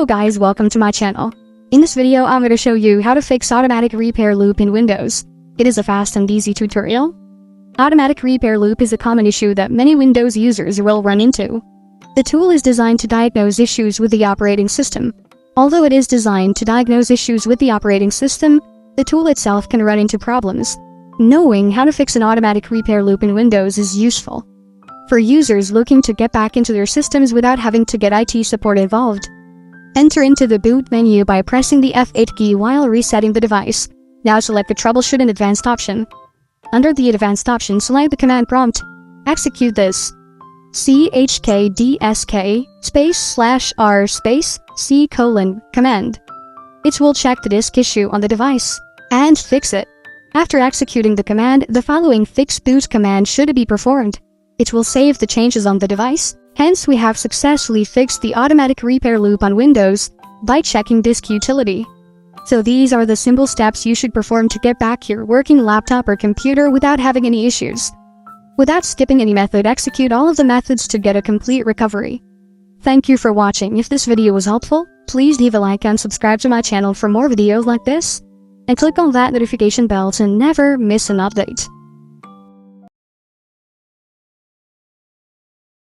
Hello guys, welcome to my channel. In this video, I'm going to show you how to fix automatic repair loop in Windows. It is a fast and easy tutorial. Automatic repair loop is a common issue that many Windows users will run into. The tool is designed to diagnose issues with the operating system. Although it is designed to diagnose issues with the operating system, the tool itself can run into problems. Knowing how to fix an automatic repair loop in Windows is useful for users looking to get back into their systems without having to get IT support involved. Enter into the boot menu by pressing the F8 key while resetting the device. Now select the Troubleshoot and Advanced option. Under the Advanced option, select the command prompt. Execute this. chkdsk /r c : command. It will check the disk issue on the device and fix it. After executing the command, the following fix boot command should be performed. It will save the changes on the device. Hence, we have successfully fixed the automatic repair loop on Windows by checking disk utility. So these are the simple steps you should perform to get back your working laptop or computer without having any issues. Without skipping any method, execute all of the methods to get a complete recovery. Thank you for watching. If this video was helpful, please leave a like and subscribe to my channel for more videos like this. And click on that notification bell to never miss an update.